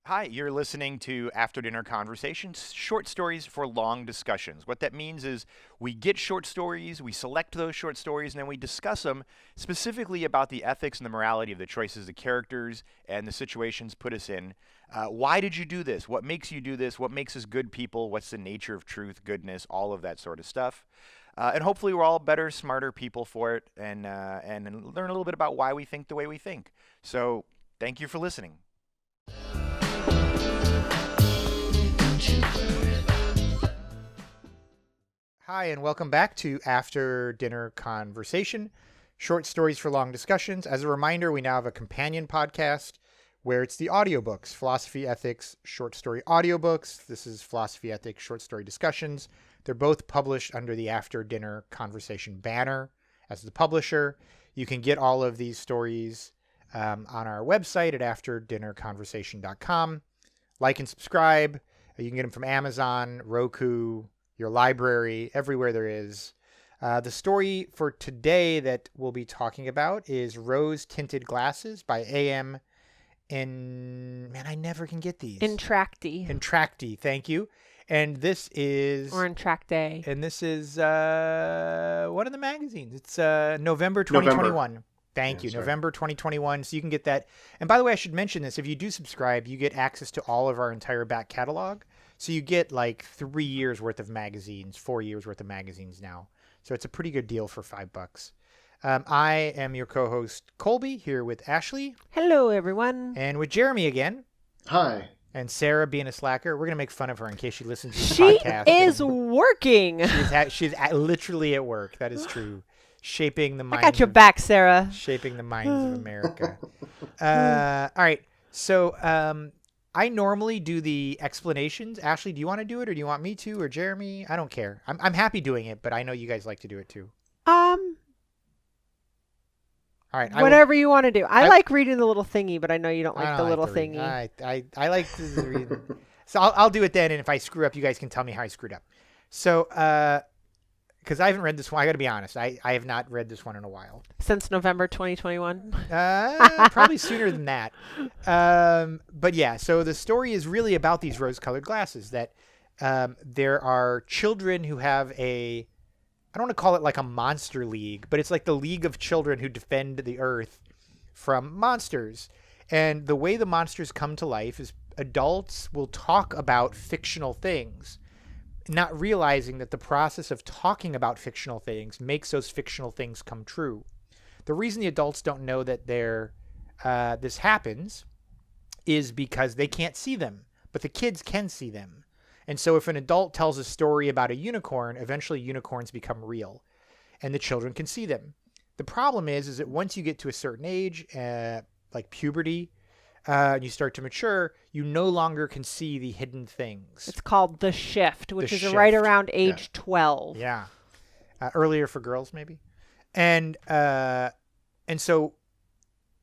Hi, you're listening to After Dinner Conversations, short stories for long discussions. What that means is we get short stories, we select those short stories, and then we discuss them specifically about the ethics and the morality of the choices the characters and the situations put us in. Why did you do this? What makes you do this? What makes us good people? What's the nature of truth, goodness, all of that sort of stuff. And hopefully we're all better, smarter people for it and learn a little bit about why we think the way we think. So thank you for listening. Hi, and welcome back to After Dinner Conversation, short stories for long discussions. As a reminder, we now have a companion podcast where it's the audiobooks, Philosophy, Ethics, Short Story Audiobooks. This is Philosophy, Ethics, Short Story Discussions. They're both published under the After Dinner Conversation banner as the publisher. You can get all of these stories on our website at afterdinnerconversation.com. Like and subscribe. You can get them from Amazon, Roku, your library, everywhere there is. The story for today that we'll be talking about is Rose-tinted Glasses by A.M. Man, I never can get these. Entracte, thank you. And this is... Or Entracte. And this is one of the magazines. It's November 2021. Thank you. November 2021. So you can get that. And by the way, I should mention this. If you do subscribe, you get access to all of our entire back catalog. So you get like 3 years worth of magazines, 4 years worth of magazines now. So it's a pretty good deal for $5. I am your co-host, Kolby, here with Ashley. Hello, everyone. And with Jeremy again. Hi. And Sarah being a slacker. We're going to make fun of her in case she listens to the podcast. She is working. She's literally at work. That is true. Shaping the minds. I got your back, Sarah. Shaping the minds of America. All right. So I normally do the explanations. Ashley, do you want to do it, or do you want me to, or Jeremy? I don't care. I'm happy doing it, but I know you guys like to do it too. All right. Whatever you want to do. I like reading the little thingy, but I know you don't like the little read. thingy. I like to read. So I'll do it then, and if I screw up, you guys can tell me how I screwed up. So, because I haven't read this one, I got to be honest. I have not read this one in a while. Since November 2021? Probably sooner than that. But yeah, so the story is really about these rose-colored glasses, that there are children who have I don't want to call it like a monster league, but it's like the league of children who defend the earth from monsters. And the way the monsters come to life is adults will talk about fictional things, not realizing that the process of talking about fictional things makes those fictional things come true. The reason the adults don't know that this happens is because they can't see them, but the kids can see them. And so if an adult tells a story about a unicorn, eventually unicorns become real, and the children can see them. The problem is that once you get to a certain age, like puberty, and you start to mature, you no longer can see the hidden things. It's called the shift, which is right around age 12. Yeah. Earlier for girls, maybe. And so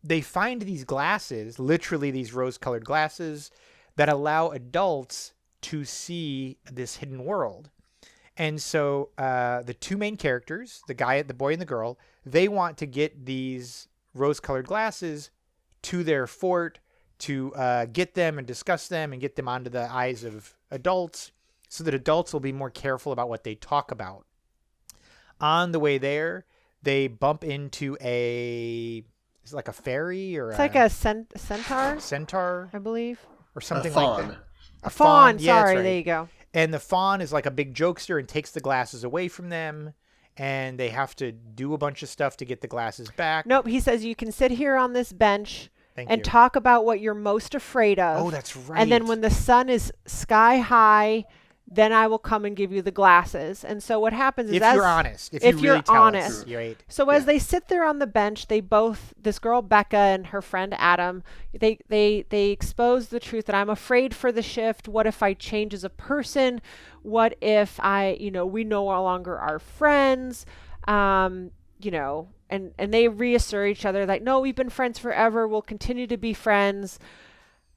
they find these glasses, literally these rose-colored glasses, that allow adults to see this hidden world. And so the two main characters, the boy and the girl, they want to get these rose-colored glasses to their fort to get them and discuss them and get them onto the eyes of adults so that adults will be more careful about what they talk about. On the way there, they bump into it's like a fairy or it's like a centaur? Centaur, I believe. Or something like that. A fawn, yeah, sorry, right. There you go. And the fawn is like a big jokester and takes the glasses away from them, and they have to do a bunch of stuff to get the glasses back. Nope, he says you can sit here on this bench and talk about what you're most afraid of. Oh, that's right. And then when the sun is sky high, then I will come and give you the glasses. And so what happens is, if you're honest, if you really tell us, right? So as they sit there on the bench, this girl Becca and her friend Adam, they expose the truth that I'm afraid for the shift. What if I change as a person? What if we no longer are friends? And they reassure each other that no, we've been friends forever. We'll continue to be friends.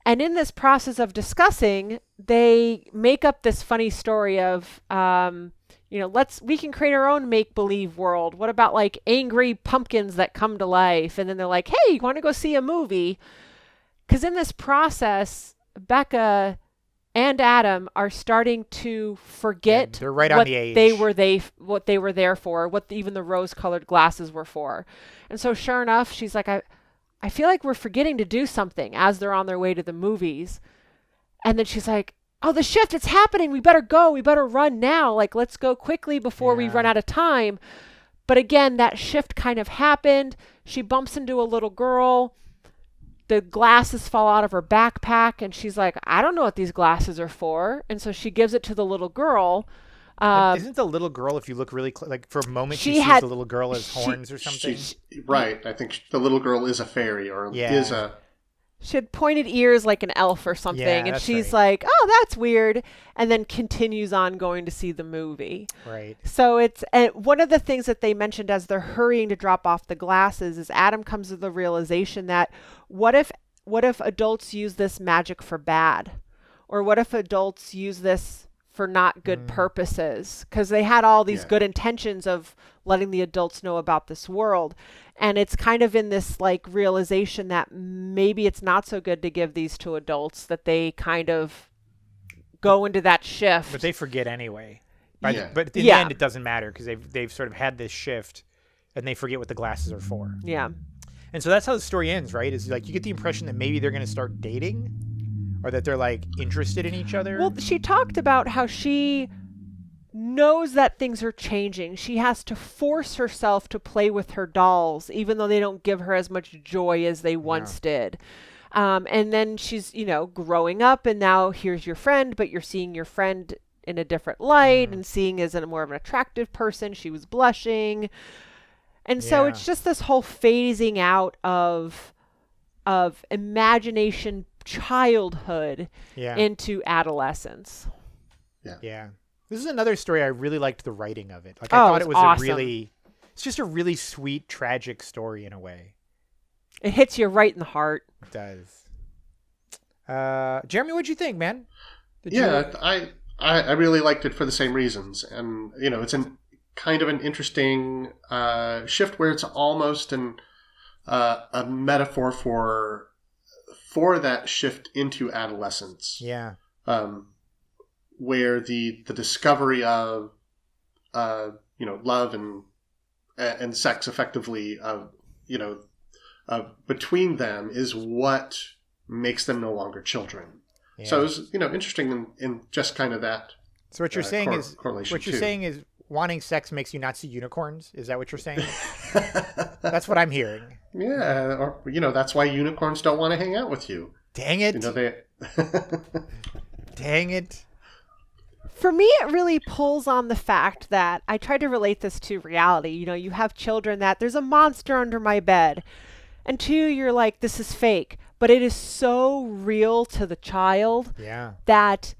And in this process of discussing, they make up this funny story of, we can create our own make-believe world. What about like angry pumpkins that come to life? And then they're like, hey, you want to go see a movie? Because in this process, Becca and Adam are starting to forget they're right on what the age. what they were there for, what even the rose-colored glasses were for. And so sure enough, she's like, I feel like we're forgetting to do something as they're on their way to the movies. And then she's like, oh, the shift, it's happening. We better go. We better run now. Like, let's go quickly before we run out of time. But again, that shift kind of happened. She bumps into a little girl. The glasses fall out of her backpack, and she's like, I don't know what these glasses are for. And so she gives it to the little girl. Isn't the little girl, if you look really like for a moment, she sees the little girl as horns or something? Right. I think the little girl is a fairy or is a... She had pointed ears like an elf or something. Yeah, and she's like, oh, that's weird. And then continues on going to see the movie. Right. So it's one of the things that they mentioned as they're hurrying to drop off the glasses is Adam comes to the realization that what if adults use this magic for bad? Or what if adults use this for not good purposes? Because they had all these good intentions of letting the adults know about this world. And it's kind of in this like realization that maybe it's not so good to give these to adults, that they kind of go into that shift. But they forget anyway. But in the end, it doesn't matter because they've sort of had this shift and they forget what the glasses are for. Yeah. And so that's how the story ends, right? Is like you get the impression that maybe they're going to start dating or that they're like interested in each other. Well, she talked about how she knows that things are changing. She has to force herself to play with her dolls, even though they don't give her as much joy as they once did. And then she's, growing up, and now here's your friend, but you're seeing your friend in a different light and seeing as a more of an attractive person. She was blushing. And so it's just this whole phasing out of imagination, childhood into adolescence. Yeah. This is another story I really liked the writing of it. Like I thought it was awesome. It's just a really sweet, tragic story in a way. It hits you right in the heart. It does. Jeremy, what'd you think, man? I really liked it for the same reasons. And, it's kind of an interesting shift where it's almost a metaphor for that shift into adolescence. Yeah. Where the discovery of love and sex effectively between them is what makes them no longer children. Yeah. So it was interesting in just kind of that. So what you're saying is wanting sex makes you not see unicorns. Is that what you're saying? That's what I'm hearing. Yeah, or that's why unicorns don't want to hang out with you. Dang it! Dang it! For me, it really pulls on the fact that I try to relate this to reality. You have children that there's a monster under my bed. And two, you're like, this is fake. But it is so real to the child that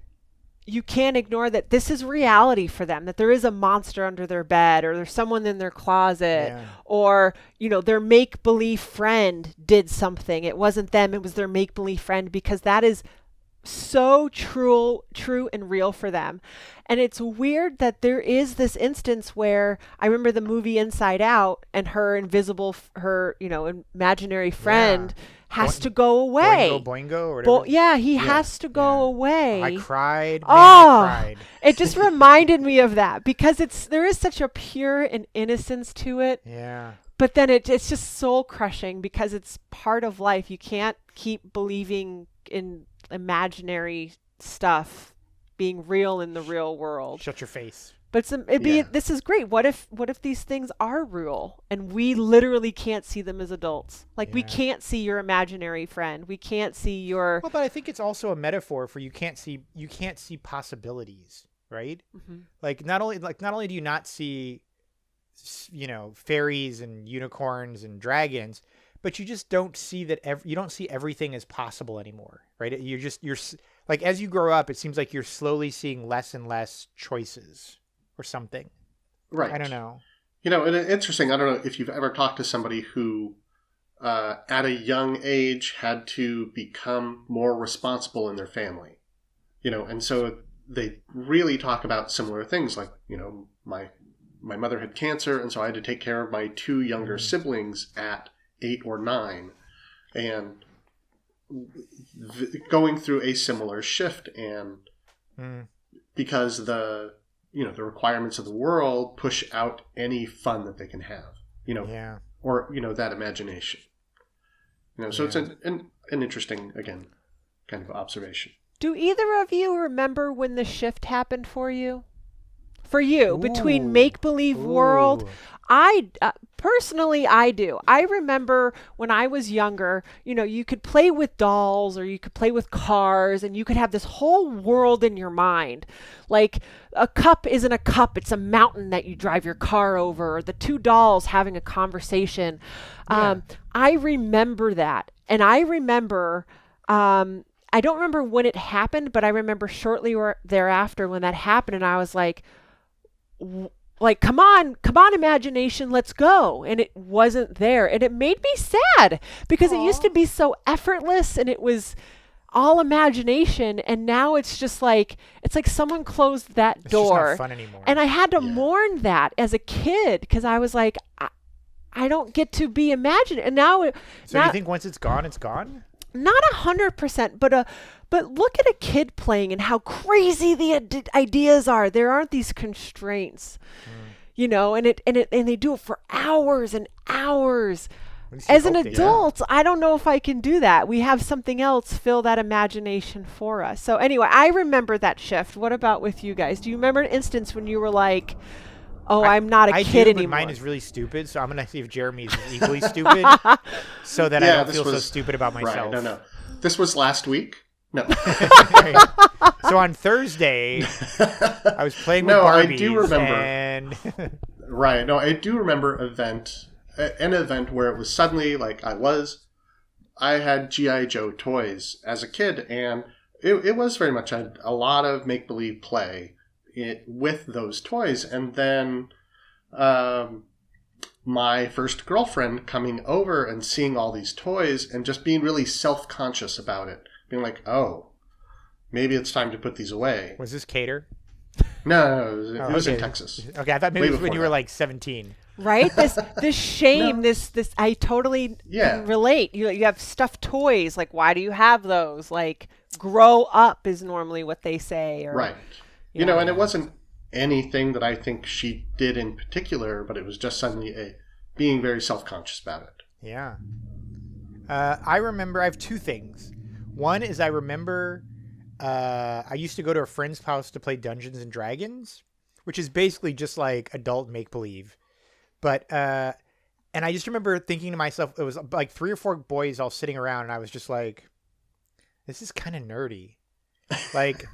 you can't ignore that this is reality for them, that there is a monster under their bed or there's someone in their closet or, their make-believe friend did something. It wasn't them, it was their make-believe friend, because that is so true and real for them. And it's weird that there is this instance where I remember the movie Inside Out and her imaginary friend has to go away. Boingo or whatever. He has to go away. I cried. I cried. It just reminded me of that because there is such a pure and innocence to it. Yeah. But then it's just soul crushing because it's part of life. You can't keep believing in imaginary stuff being real in the real world. Shut your face. But this is great. What if these things are real and we literally can't see them as adults? Like we can't see your imaginary friend. We can't see your. Well, but I think it's also a metaphor for you can't see possibilities, right? Mm-hmm. Like not only do you not see, fairies and unicorns and dragons, but you just don't see that you don't see everything as possible anymore, right? You're like, as you grow up, it seems like you're slowly seeing less and less choices or something. Right. I don't know. And it's interesting. I don't know if you've ever talked to somebody who, at a young age, had to become more responsible in their family, and so they really talk about similar things like, my mother had cancer, and so I had to take care of my two younger siblings at 8 or 9, and going through a similar shift, and because the requirements of the world push out any fun that they can have, or that imagination. So it's an interesting, again, kind of observation. Do either of you remember when the shift happened for you? For you, between make-believe world, personally, I do. I remember when I was younger, you could play with dolls or you could play with cars and you could have this whole world in your mind. Like a cup isn't a cup, it's a mountain that you drive your car over, or the two dolls having a conversation. I remember that. And I remember, I don't remember when it happened, but I remember shortly thereafter when that happened, and I was like, come on, imagination, let's go. And it wasn't there. And it made me sad because it used to be so effortless and it was all imagination. And now it's just like, someone closed that door. It's just not fun anymore. And I had to mourn that as a kid because I was like, I don't get to be imagined. And now. So you think once it's gone, it's gone? Not 100%, but look at a kid playing and how crazy the ideas are. There aren't these constraints, and they do it for hours and hours. As an adult, I don't know if I can do that. We have something else fill that imagination for us. So anyway, I remember that shift. What about with you guys? Do you remember an instance when you were like, I'm not a kid anymore? Mine is really stupid, so I'm going to see if Jeremy's is equally stupid so that I don't feel so stupid about myself. Right, no. This was last week. No. So on Thursday, I was playing with Barbies. I do remember. And right. No, I do remember an event where it was suddenly like I had G.I. Joe toys as a kid, and it was very much a lot of make-believe play with those toys. And then my first girlfriend coming over and seeing all these toys and just being really self-conscious about it. Being like, maybe it's time to put these away. Was this Cater? No, it was in Texas. Okay, I thought maybe it was when you were like 17. Right? This shame, this I totally can relate. You have stuffed toys. Like, why do you have those? Like, grow up is normally what they say. Right. And it wasn't anything that I think she did in particular, but it was just suddenly being very self-conscious about it. Yeah. I remember, I have two things. One is I remember I used to go to a friend's house to play Dungeons and Dragons, which is basically just like adult make-believe. But, and I just remember thinking to myself, it was like 3 or 4 boys all sitting around, and I was just like, this is kind of nerdy. Like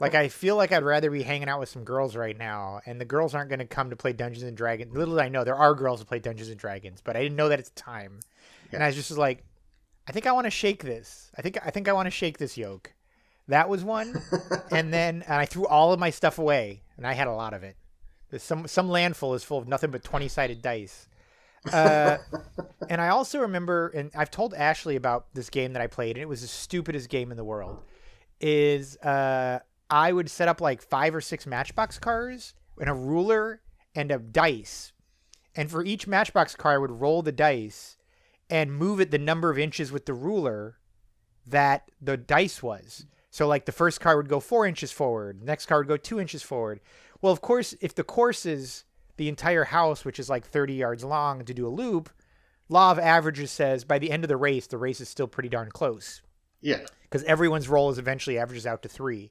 I feel like I'd rather be hanging out with some girls right now, and the girls aren't going to come to play Dungeons and Dragons. Little did I know there are girls who play Dungeons and Dragons, but I didn't know that at the time. Yeah. And I was just like, I think I want to shake this. I think I want to shake this yoke. That was one. And then I threw all of my stuff away, and I had a lot of it. Some landfill is full of nothing but 20-sided dice. And I also remember, and I've told Ashley about this game that I played, and it was the stupidest game in the world, is I would set up like 5 or 6 Matchbox cars and a ruler and a dice. And for each Matchbox car, I would roll the dice and move it the number of inches with the ruler that the dice was. So like the first car would go 4 inches forward. The next car would go 2 inches forward. Well, of course, if the course is the entire house, which is like 30 yards long, to do a loop, law of averages says by the end of the race is still pretty darn close. Yeah. Because everyone's roll is eventually averages out to 3.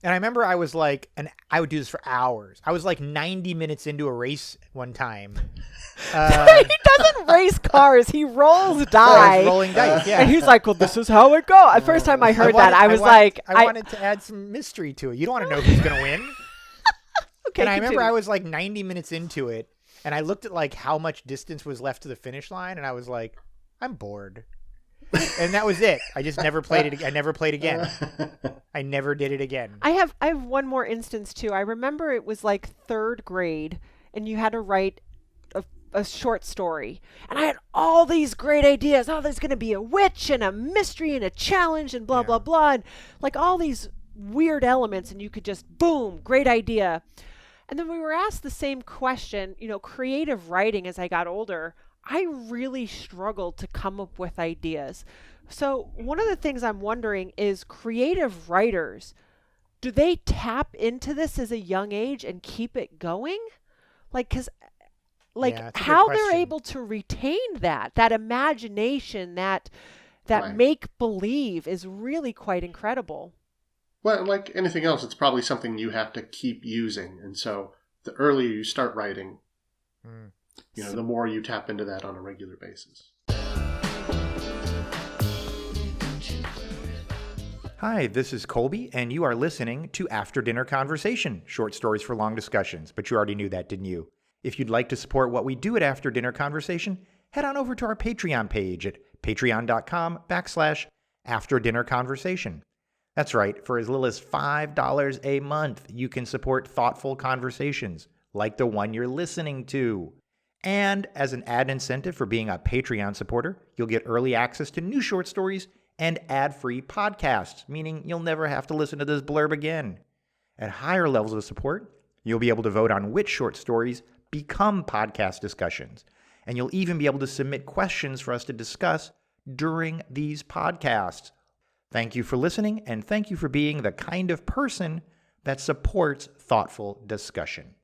And I remember I was like, and I would do this for hours. I was like 90 minutes into a race one time. He doesn't race cars. He rolls dice. I was rolling dice, yeah. And he's like, well, this is how it goes. The first time I heard that, I wanted to add some mystery to it. You don't want to know who's going to win. Okay, and I remember I was like 90 minutes into it, and I looked at like how much distance was left to the finish line, and I was like, I'm bored. And that was it. I just never played it. I never played again. I never did it again. I have one more instance too. I remember it was like 3rd grade, and you had to write a short story, and I had all these great ideas. Oh, there's going to be a witch and a mystery and a challenge and blah blah blah, and like all these weird elements, and you could just boom, great idea. And then we were asked the same question. Creative writing as I got older. I really struggled to come up with ideas. So one of the things I'm wondering is creative writers, do they tap into this as a young age and keep it going? Because Yeah, that's a good how they're question. able to retain that imagination, that Right. make believe is really quite incredible. Well, like anything else, it's probably something you have to keep using. And so the earlier you start writing, Mm. the more you tap into that on a regular basis. Hi, this is Kolby, and you are listening to After Dinner Conversation, short stories for long discussions. But you already knew that, didn't you? If you'd like to support what we do at After Dinner Conversation, head on over to our Patreon page at patreon.com/After Dinner Conversation. That's right, for as little as $5 a month, you can support thoughtful conversations like the one you're listening to. And as an added incentive for being a Patreon supporter, you'll get early access to new short stories and ad-free podcasts, meaning you'll never have to listen to this blurb again. At higher levels of support, you'll be able to vote on which short stories become podcast discussions, and you'll even be able to submit questions for us to discuss during these podcasts. Thank you for listening, and thank you for being the kind of person that supports thoughtful discussion.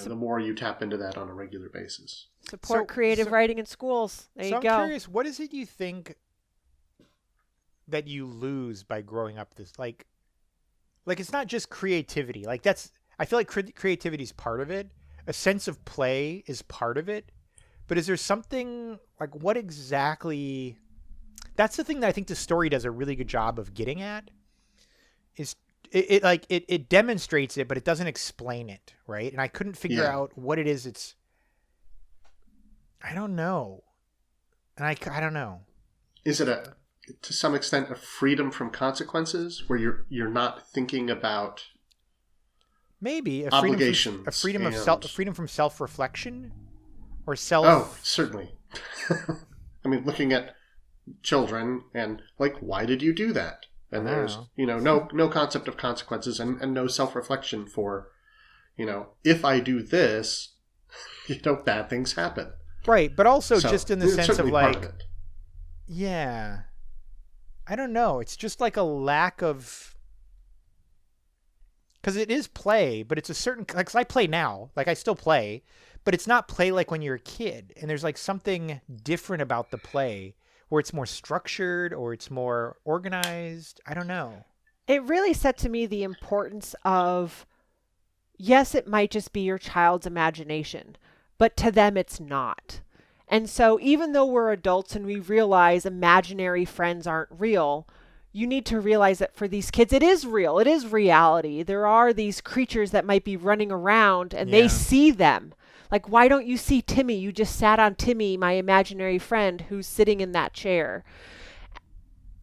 The more you tap into that on a regular basis. Support creative writing in schools. There you go. I'm curious, what is it you think that you lose by growing up this like it's not just creativity. I feel like creativity is part of it. A sense of play is part of it. But is there something what exactly? That's the thing that I think the story does a really good job of getting at. Is it demonstrates it, but it doesn't explain it, right? And I couldn't figure out what it is. I don't know, and I don't know. Is it to some extent a freedom from consequences, where you're not thinking about maybe obligations, a freedom from self-reflection, or self? Oh, certainly. I mean, looking at children and why did you do that? And there's, no concept of consequences and no self-reflection for, if I do this, bad things happen. Right. But also just in the sense of yeah, I don't know. It's just a lack of, because it is play, but it's a certain, because I play now, I still play, but it's not play like when you're a kid. And there's something different about the play, where it's more structured or it's more organized. I don't know. It really said to me the importance of, yes, it might just be your child's imagination, but to them it's not. And so even though we're adults and we realize imaginary friends aren't real, you need to realize that for these kids, it is real. It is reality. There are these creatures that might be running around and they see them. Why don't you see Timmy? You just sat on Timmy, my imaginary friend, who's sitting in that chair.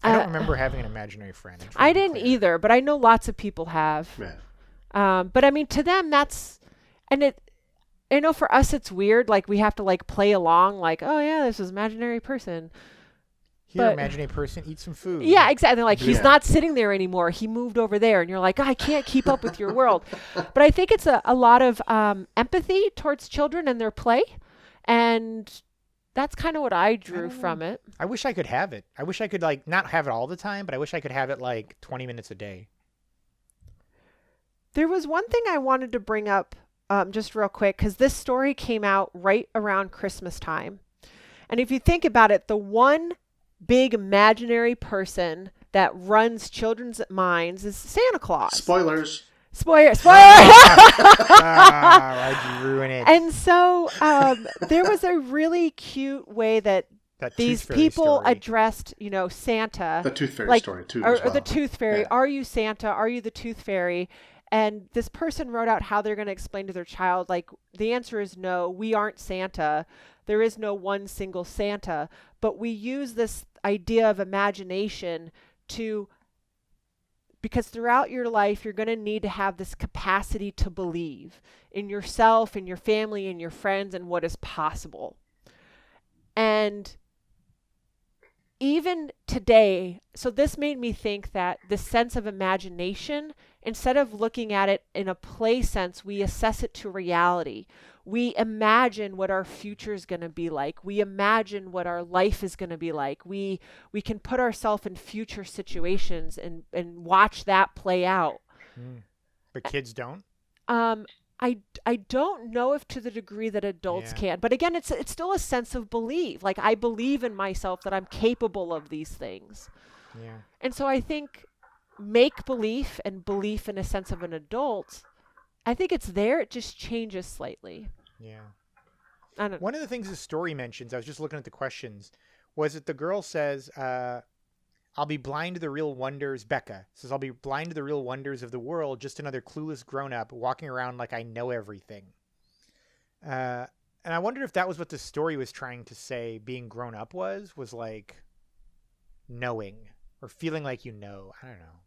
I don't remember having an imaginary friend. I didn't either, but I know lots of people have. Yeah. But I mean, to them, I know for us it's weird. We have to play along. Oh yeah, this is imaginary person. Here, imaginary person, eat some food. Yeah, exactly. He's not sitting there anymore. He moved over there. And you're I can't keep up with your world. But I think it's a lot of empathy towards children and their play. And that's kind of what I drew from it. I wish I could have it. I wish I could not have it all the time, but I wish I could have it 20 minutes a day. There was one thing I wanted to bring up just real quick, because this story came out right around Christmas time. And if you think about it, the one big imaginary person that runs children's minds is Santa Claus. Spoilers. Spoiler! Why'd you ruin it? And so there was a really cute way that these people addressed, Santa. The Tooth Fairy story, too. Or the Tooth Fairy. Yeah. Are you Santa? Are you the Tooth Fairy? And this person wrote out how they're going to explain to their child, the answer is no, we aren't Santa. There is no one single Santa. But we use this idea of imagination because throughout your life, you're going to need to have this capacity to believe in yourself, in your family, in your friends, and what is possible. And even today, so this made me think that this sense of imagination instead of looking at it in a play sense, we assess it to reality. We imagine what our future is going to be like. We imagine what our life is going to be like. We can put ourselves in future situations and watch that play out. But kids don't? I don't know if to the degree that adults can, but again, it's still a sense of belief. Like, I believe in myself that I'm capable of these things. Yeah. And so I think make belief and belief in a sense of an adult, I think it's there. It just changes slightly. Yeah. I don't know. One of the things the story mentions, I was just looking at the questions, was that the girl says, I'll be blind to the real wonders. Becca says, I'll be blind to the real wonders of the world, just another clueless grown-up walking around like I know everything. And I wondered if that was what the story was trying to say being grown up was like knowing or feeling like you know. I don't know.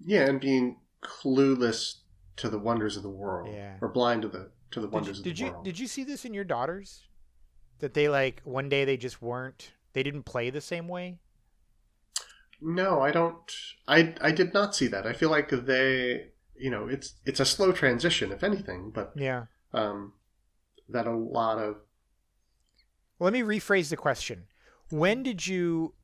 Yeah, and being clueless to the wonders of the world. Yeah. Or blind to the wonders of the world. Did you see this in your daughters? That they, like, one day they just they didn't play the same way? No, I don't. I did not see that. I feel like they, it's a slow transition, if anything, but yeah, that a lot of. Well, let me rephrase the question. When did you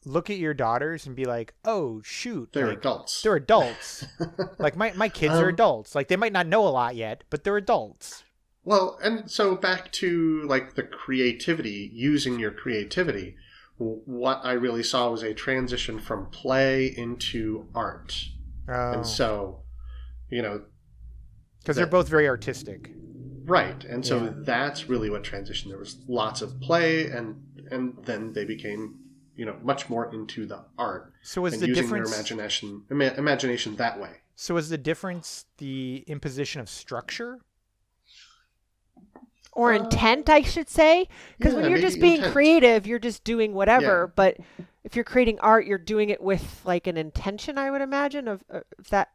look at your daughters and be like, "Oh, shoot, they're like, adults. They're adults." Like my kids are adults. Like, they might not know a lot yet, but they're adults. Well, and so back to like the creativity, using your creativity. What I really saw was a transition from play into art. Oh. And so, because they're both very artistic. Right. And so that's really what transitioned. There was lots of play and then they became, much more into the art. So was the using difference their imagination that way. So was the difference the imposition of structure? Or intent, I should say. Because when you're just being creative, you're just doing whatever. Yeah. But if you're creating art, you're doing it with like an intention, I would imagine, of if that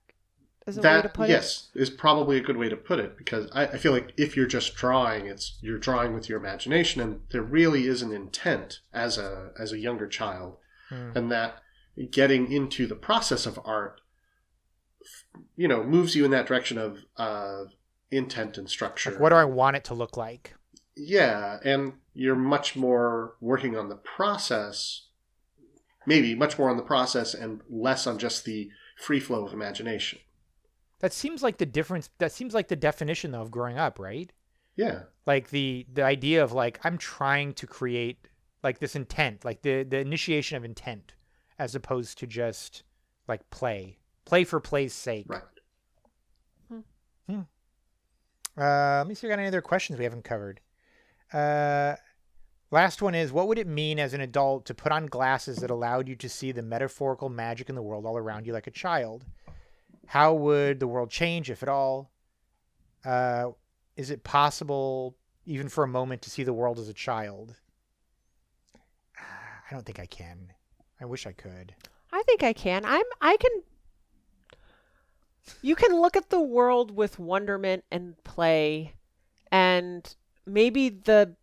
is a way to put it. Yes, is probably a good way to put it. Because I feel like if you're just drawing, you're drawing with your imagination. And there really is an intent as a younger child. And that getting into the process of art, moves you in that direction of intent and structure. Like, what do I want it to look like? Yeah, and you're much more working on the process, maybe much more on the process and less on just the free flow of imagination. That seems like the difference. That seems like the definition, though, of growing up, right? Yeah. Like the idea of like, I'm trying to create like this intent, like the initiation of intent, as opposed to just like play for play's sake. Right. Let me see if we got any other questions we haven't covered. Last one is, what would it mean as an adult to put on glasses that allowed you to see the metaphorical magic in the world all around you like a child? How would the world change, if at all? Is it possible, even for a moment, to see the world as a child? I don't think I can. I wish I could. I think I can. I can. You can look at the world with wonderment and play, and maybe the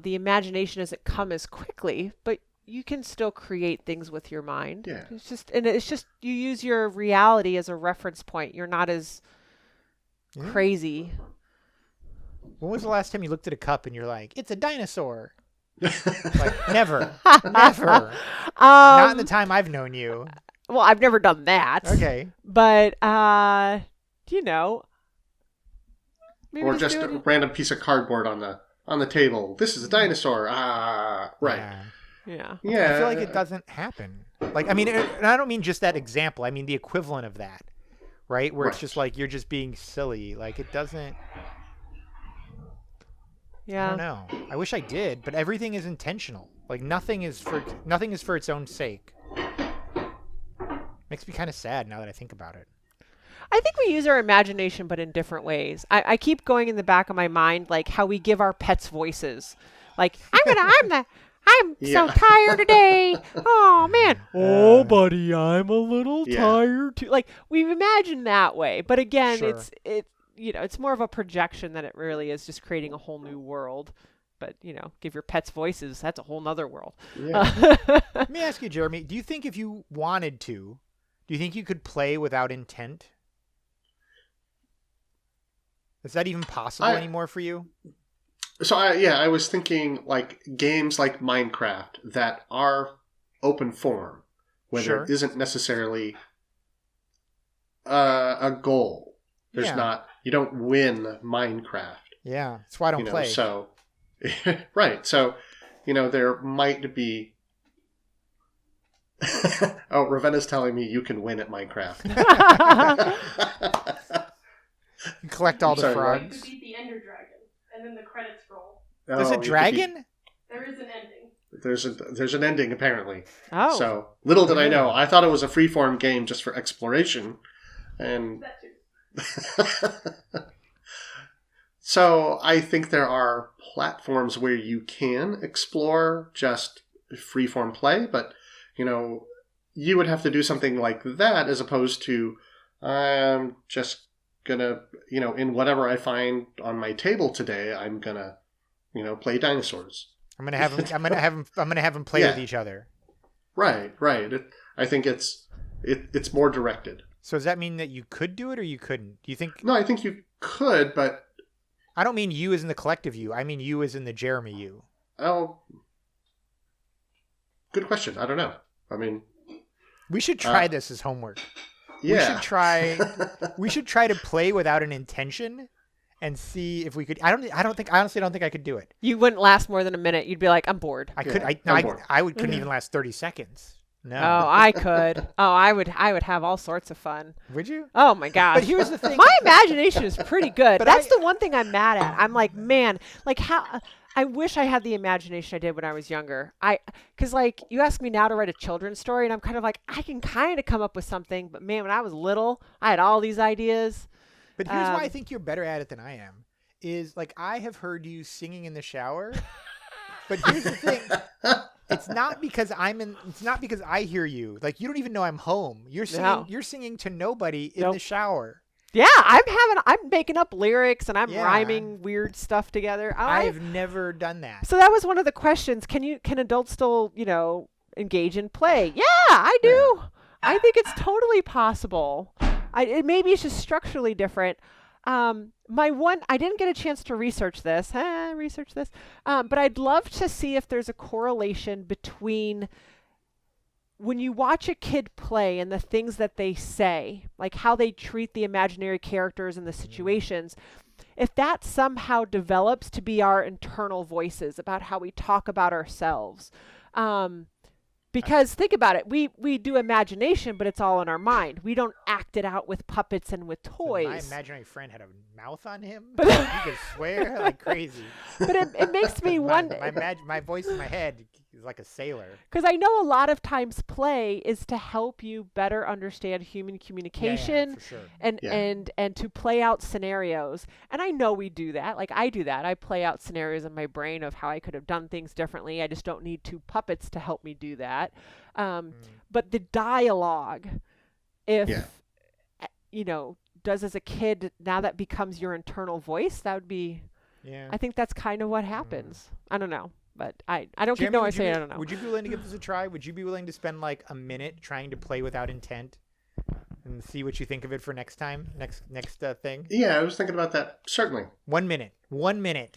imagination doesn't come as quickly, but you can still create things with your mind. Yeah. It's just you use your reality as a reference point. You're not as crazy. When was the last time you looked at a cup and you're like, it's a dinosaur? Like, never. Never. Not in the time I've known you. Well, I've never done that. Okay. But, maybe or just a random piece of cardboard on the table. This is a dinosaur. Right. Yeah. I feel like it doesn't happen. Like, I mean, and I don't mean just that example. I mean the equivalent of that, right? Where it's just like you're just being silly. Like, it doesn't. Yeah. I don't know. I wish I did, but everything is intentional. Like, nothing is for its own sake. Makes me kind of sad now that I think about it. I think we use our imagination, but in different ways. I keep going in the back of my mind, like how we give our pets voices. Like, I'm so tired today. Oh, man. Oh, buddy, I'm a little tired too. Like, we've imagined that way. But again, it's more of a projection than it really is just creating a whole new world. but give your pets voices. That's a whole nother world. Yeah. Let me ask you, Jeremy, do you think if you wanted to, do you think you could play without intent? Is that even possible anymore for you? So I was thinking like games like Minecraft that are open form, where there isn't necessarily a goal. There's not. You don't win Minecraft. Yeah, that's why I don't play. So, right. So, there might be. Oh, Ravenna's telling me you can win at Minecraft. You collect all the frogs. You beat the Ender Dragon, and then the credits roll. There's a dragon? There is an ending. There's an ending, apparently. Oh. So, little did I know. I thought it was a freeform game just for exploration. And That too. so, I think there are platforms where you can explore just freeform play, but, you would have to do something like that as opposed to, I'm just gonna, in whatever I find on my table today, I'm gonna, play dinosaurs. I'm gonna have them play with each other. Right. I think it's more directed. So does that mean that you could do it or you couldn't? Do you think? No, I think you could, but I don't mean you as in the collective you. I mean you as in the Jeremy you. Oh, good question. I don't know. I mean, we should try this as homework. Yeah. We should try to play without an intention and see if we could. I honestly don't think I could do it. You wouldn't last more than a minute. You'd be like, I'm bored. I couldn't even last 30 seconds. No. Oh, I could. Oh, I would have all sorts of fun. Would you? Oh my gosh. But here's the thing. My imagination is pretty good. But that's the one thing I'm mad at. I'm like, man, like how I wish I had the imagination I did when I was younger. Because like you ask me now to write a children's story and I'm kind of like, I can kind of come up with something. But man, when I was little, I had all these ideas. But here's why I think you're better at it than I am. Is like I have heard you singing in the shower. But here's the thing. It's not because I hear you. Like you don't even know I'm home. You're singing. No. You're singing to nobody in the shower. Yeah, I'm making up lyrics and I'm rhyming weird stuff together. I've never done that. So that was one of the questions. Can adults still, engage in play? Yeah, I do. I think it's totally possible. Maybe it's just structurally different. I didn't get a chance to research this, but I'd love to see if there's a correlation between when you watch a kid play and the things that they say, like how they treat the imaginary characters and the situations, if that somehow develops to be our internal voices about how we talk about ourselves. Because think about it, we do imagination, but it's all in our mind. We don't act it out with puppets and with toys. So my imaginary friend had a mouth on him. But he could swear like crazy. But it makes me wonder. My voice in my head is like a sailor. Because I know a lot of times play is to help you better understand human communication, for sure. and to play out scenarios. And I know we do that. Like I do that. I play out scenarios in my brain of how I could have done things differently. I just don't need two puppets to help me do that. But the dialogue, if does as a kid, now that becomes your internal voice, that would be. Yeah. I think that's kind of what happens. I don't know. But I don't Jeremy, know. I say I don't know. Would you be willing to give this a try? Would you be willing to spend like a minute trying to play without intent and see what you think of it for next time? Next thing? Yeah, I was thinking about that. Certainly. 1 minute. 1 minute.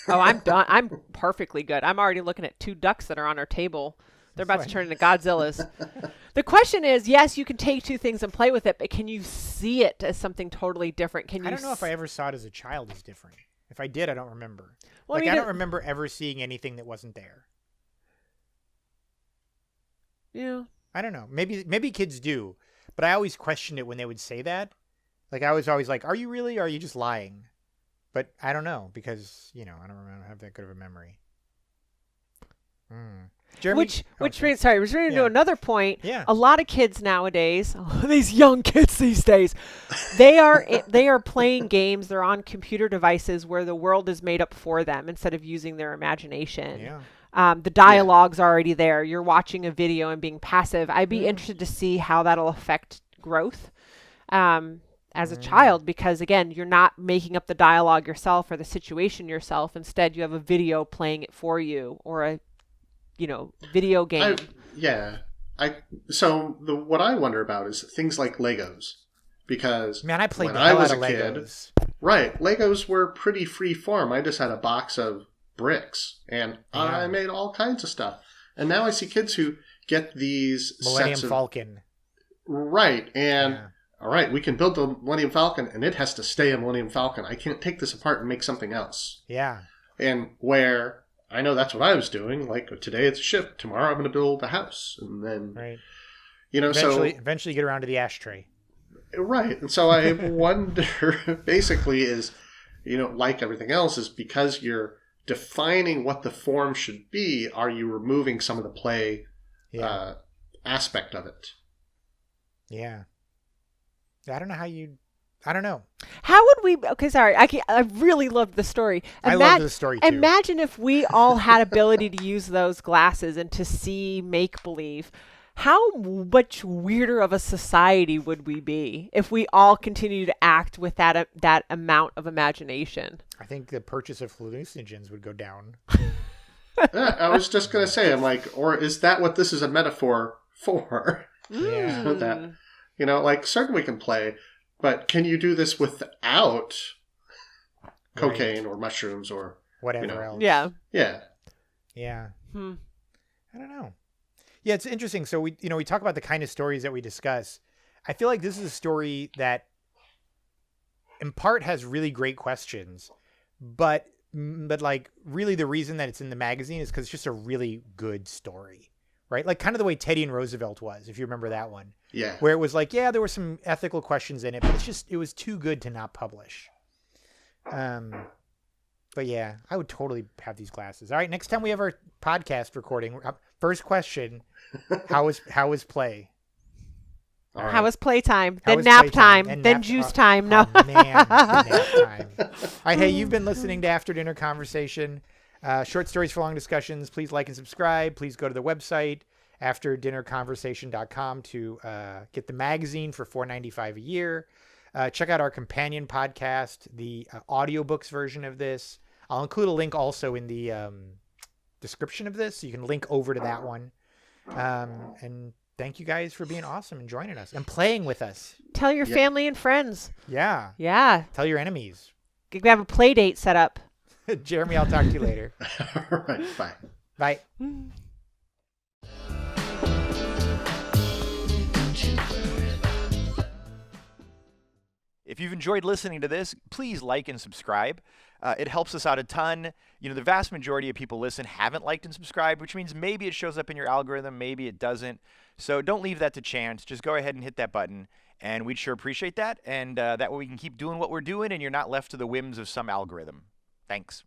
Oh, I'm done. I'm perfectly good. I'm already looking at 2 ducks that are on our table. They're about to turn into Godzillas. The question is, yes, you can take 2 things and play with it, but can you see it as something totally different? I don't know if I ever saw it as a child as different. If I did, I don't remember. Well, I don't remember ever seeing anything that wasn't there. Yeah. I don't know. Maybe kids do, but I always questioned it when they would say that. Like I was always like, "Are you really? Or are you just lying?" But I don't know because I don't remember have that good of a memory. Jeremy, which brings to another point. Yeah. A lot of kids nowadays, these young kids these days, they are playing games. They're on computer devices where the world is made up for them instead of using their imagination. Yeah. The dialogue's already there. You're watching a video and being passive. I'd be interested to see how that'll affect growth. as a child, because again, you're not making up the dialogue yourself or the situation yourself. Instead, you have a video playing it for you, or a video game. What I wonder about is things like Legos, because Man, I played when the I hell was out of a kid, Legos. right, Legos were pretty free form. I just had a box of bricks, and I made all kinds of stuff. And now I see kids who get these Millennium sets of Falcon. right, and all right, we can build the Millennium Falcon, and it has to stay a Millennium Falcon. I can't take this apart and make something else. Yeah. And where I know that's what I was doing. Like today it's a ship, tomorrow I'm going to build a house, and then Right. Eventually get around to the ashtray. right. And so I wonder, basically, is like everything else, is because you're defining what the form should be, are you removing some of the play aspect of it? Yeah. I don't know. How would we? Okay, sorry. I really loved the story. I love the story too. Imagine if we all had ability to use those glasses and to see make believe. How much weirder of a society would we be if we all continue to act with that amount of imagination? I think the purchase of hallucinogens would go down. Yeah, I was just going to say, I'm like, or is that what this is a metaphor for? Yeah. That, like certainly we can play, but can you do this without cocaine or mushrooms or whatever else? Yeah. Yeah. Yeah. I don't know. Yeah, it's interesting. So we talk about the kind of stories that we discuss. I feel like this is a story that in part has really great questions, but like really the reason that it's in the magazine is because it's just a really good story, right? Like kind of the way Teddy and Roosevelt was, if you remember that one. Yeah. Where it was like, yeah, there were some ethical questions in it, but it was too good to not publish. But yeah, I would totally have these glasses. All right, next time we have our podcast recording, first question, how was play? All right. How was playtime? How Then was nap playtime? time. And Then nap- juice time. No. Oh, man, nap time. All right, hey, you've been listening to After Dinner Conversation. Short stories for long discussions. Please like and subscribe. Please go to the website, afterdinnerconversation.com, to get the magazine for $4.95 a year. Check out our companion podcast, the audiobooks version of this. I'll include a link also in the description of this, so you can link over to that one. And thank you guys for being awesome and joining us and playing with us. Tell your family and friends. Yeah. Yeah. Tell your enemies. We have a play date set up. Jeremy, I'll talk to you later. All right. Bye. Bye. If you've enjoyed listening to this, please like and subscribe. It helps us out a ton. The vast majority of people haven't liked and subscribed, which means maybe it shows up in your algorithm, maybe it doesn't. So don't leave that to chance. Just go ahead and hit that button, and we'd sure appreciate that. And that way we can keep doing what we're doing, and you're not left to the whims of some algorithm. Thanks.